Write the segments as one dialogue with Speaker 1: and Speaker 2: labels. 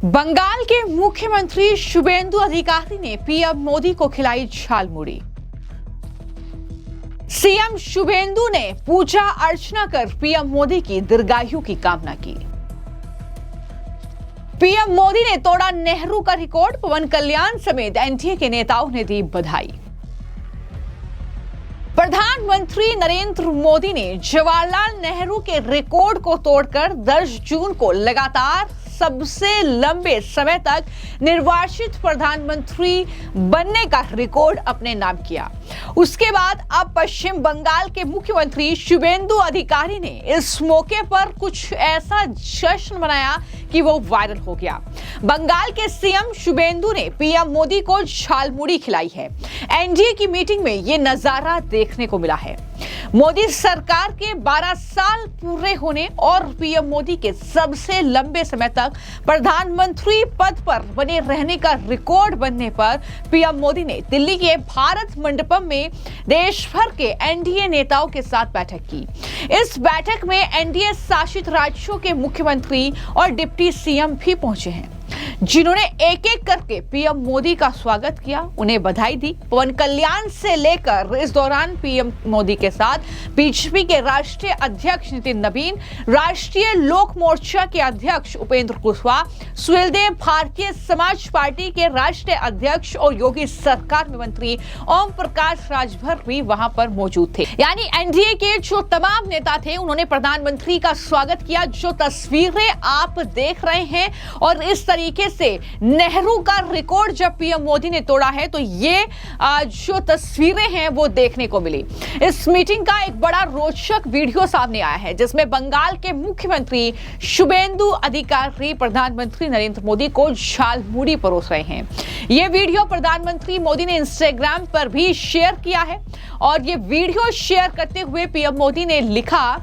Speaker 1: बंगाल के मुख्यमंत्री शुभेंदु अधिकारी ने पीएम मोदी को खिलाई झालमुड़ी। सीएम शुभेंदु ने पूजा अर्चना कर पीएम मोदी की दीर्घायु की कामना की। पीएम मोदी ने तोड़ा नेहरू का रिकॉर्ड, पवन कल्याण समेत एनडीए के नेताओं ने दी बधाई। प्रधानमंत्री नरेंद्र मोदी ने जवाहरलाल नेहरू के रिकॉर्ड को तोड़कर 10 जून को लगातार सबसे लंबे समय तक निर्वाचित प्रधानमंत्री बनने का रिकॉर्ड अपने नाम किया। उसके बाद अब पश्चिम बंगाल के मुख्यमंत्री शुभेंदु अधिकारी ने इस मौके पर कुछ ऐसा जश्न मनाया कि वो वायरल हो गया। बंगाल के सीएम शुभेंदु ने पीएम मोदी को झालमुड़ी खिलाई है। एनडीए की मीटिंग में ये नजारा देखने को मिला है। मोदी सरकार के 12 साल पूरे होने और पीएम मोदी के सबसे लंबे समय तक प्रधानमंत्री पद पर बने रहने का रिकॉर्ड बनने पर पीएम मोदी ने दिल्ली के भारत मंडपम में देश भर के एनडीए नेताओं के साथ बैठक की। इस बैठक में एनडीए शासित राज्यों के मुख्यमंत्री और डिप्टी सीएम भी पहुंचे हैं, जिन्होंने एक एक करके पीएम मोदी का स्वागत किया, उन्हें बधाई दी। पवन कल्याण से लेकर इस दौरान पीएम मोदी के साथ बीजेपी के राष्ट्रीय अध्यक्ष नितिन नवीन, राष्ट्रीय लोक मोर्चा के अध्यक्ष उपेंद्र कुशवाहा, सुहेलदेव भारतीय समाज पार्टी के राष्ट्रीय अध्यक्ष और योगी सरकार में मंत्री ओम प्रकाश राजभर भी वहां पर मौजूद थे। यानी एनडीए के जो तमाम नेता थे, उन्होंने प्रधानमंत्री का स्वागत किया। जो तस्वीरें आप देख रहे हैं और इस तरीके से नेहरू का रिकॉर्ड जब पीएम मोदी ने तोड़ा है, तो ये जो तस्वीरें हैं वो देखने को मिली। इस मीटिंग का एक बड़ा रोचक वीडियो सामने आया है, जिसमें बंगाल के मुख्यमंत्री शुभेंदु अधिकारी प्रधानमंत्री नरेंद्र मोदी को झालमुड़ी परोस रहे हैं। ये वीडियो प्रधानमंत्री मोदी ने इंस्टाग्राम पर भी शेयर किया है और ये वीडियो शेयर करते हुए पीएम मोदी ने लिखा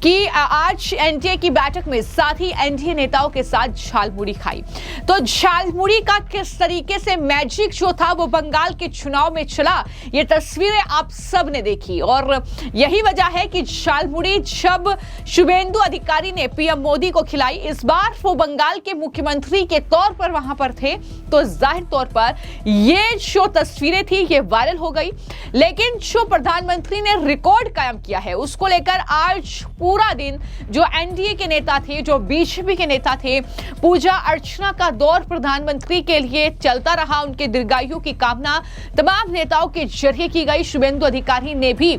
Speaker 1: कि आज एनडीए की बैठक में साथी एनडीए नेताओं के साथ झालमुड़ी खाई। तो झालमुड़ी का किस तरीके से मैजिक जो था वो बंगाल के चुनाव में चला, ये तस्वीरें आप सब ने देखी और यही वजह है कि झालमुड़ी जब शुभेंदु अधिकारी ने पीएम मोदी को खिलाई, इस बार वो बंगाल के मुख्यमंत्री के तौर पर वहां पर थे, तो जाहिर तौर पर ये जो तस्वीरें थी ये वायरल हो गई। लेकिन जो प्रधानमंत्री ने रिकॉर्ड कायम किया है, उसको लेकर आज पूरा दिन जो एनडीए के नेता थे, जो बीजेपी के नेता थे, पूजा अर्चना का दौर प्रधानमंत्री के लिए चलता रहा। उनके दीर्घायु की कामना तमाम नेताओं के जरिए की गई। शुभेंदु अधिकारी ने भी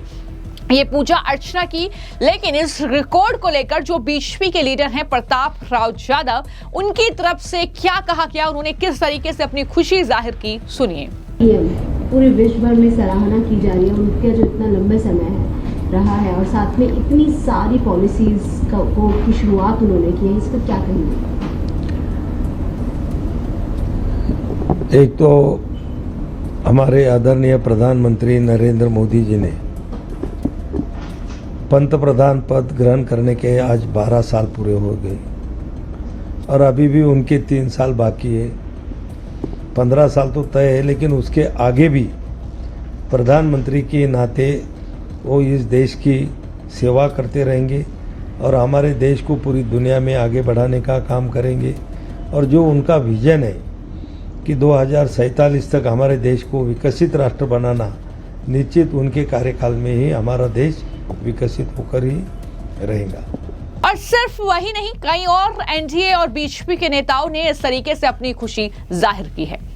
Speaker 1: ये पूजा अर्चना की। लेकिन इस रिकॉर्ड को लेकर जो बीजेपी के लीडर हैं प्रताप राव यादव, उनकी तरफ से क्या कहा गया, उन्होंने किस तरीके से अपनी खुशी जाहिर की, सुनिए।
Speaker 2: पूरे विश्व भर में सराहना की जा रही है उनका जो इतना लंबा समय है रहा है और साथ में इतनी सारी पॉलिसीज की शुरुआत उन्होंने की है, इस पर क्या कहेंगे?
Speaker 3: एक तो हमारे आदरणीय प्रधानमंत्री नरेंद्र मोदी जी ने पंत प्रधान पद ग्रहण करने के आज 12 साल पूरे हो गए और अभी भी उनके 3 साल बाकी है। 15 साल तो तय है, लेकिन उसके आगे भी प्रधानमंत्री के नाते वो इस देश की सेवा करते रहेंगे और हमारे देश को पूरी दुनिया में आगे बढ़ाने का काम करेंगे। और जो उनका विजन है कि 2047 तक हमारे देश को विकसित राष्ट्र बनाना, निश्चित उनके कार्यकाल में ही हमारा देश विकसित होकर ही रहेगा।
Speaker 1: और सिर्फ वही नहीं, कई और एनडीए और बीजेपी के नेताओं ने इस तरीके से अपनी खुशी जाहिर की है।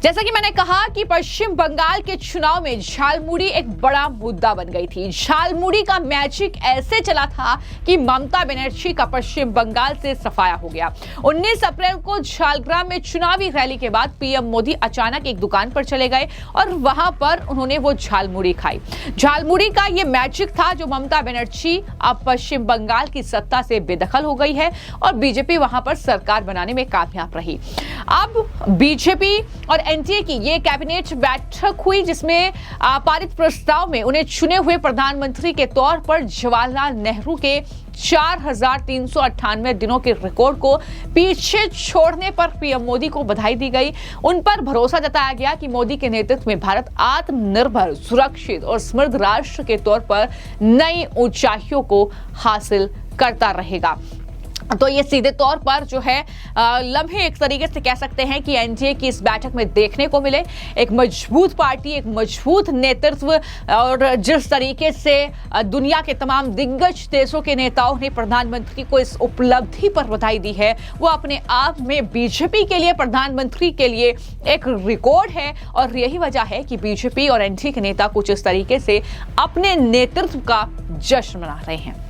Speaker 1: जैसा कि मैंने कहा कि पश्चिम बंगाल के चुनाव में झालमुड़ी एक बड़ा मुद्दा बन गई थी। झालमुड़ी का मैजिक ऐसे चला था कि ममता बनर्जी का पश्चिम बंगाल से सफाया हो गया। 19 अप्रैल को झालग्राम में चुनावी रैली के बाद पीएम मोदी अचानक एक दुकान पर चले गए और वहां पर उन्होंने वो झालमुड़ी खाई। झालमुड़ी का ये मैजिक था जो ममता बनर्जी अब पश्चिम बंगाल की सत्ता से बेदखल हो गई है और बीजेपी वहां पर सरकार बनाने में कामयाब रही। अब बीजेपी और एनडीए की ये कैबिनेट बैठक हुई जिसमें पारित प्रस्ताव में उन्हें चुने हुए प्रधानमंत्री के तौर पर जवाहरलाल नेहरू के 4,398 दिनों के रिकॉर्ड को पीछे छोड़ने पर पीएम मोदी को बधाई दी गई। उन पर भरोसा जताया गया कि मोदी के नेतृत्व में भारत आत्मनिर्भर, सुरक्षित और समृद्ध राष्ट्र के तौर पर नई ऊंचाइयों को हासिल करता रहेगा। तो ये सीधे तौर पर जो है लम्हे एक तरीके से कह सकते हैं कि एनडीए की इस बैठक में देखने को मिले। एक मजबूत पार्टी, एक मजबूत नेतृत्व और जिस तरीके से दुनिया के तमाम दिग्गज देशों के नेताओं ने प्रधानमंत्री को इस उपलब्धि पर बधाई दी है, वो अपने आप में बीजेपी के लिए, प्रधानमंत्री के लिए एक रिकॉर्ड है। और यही वजह है कि बीजेपी और एनडीए के नेता कुछ इस तरीके से अपने नेतृत्व का जश्न मना रहे हैं।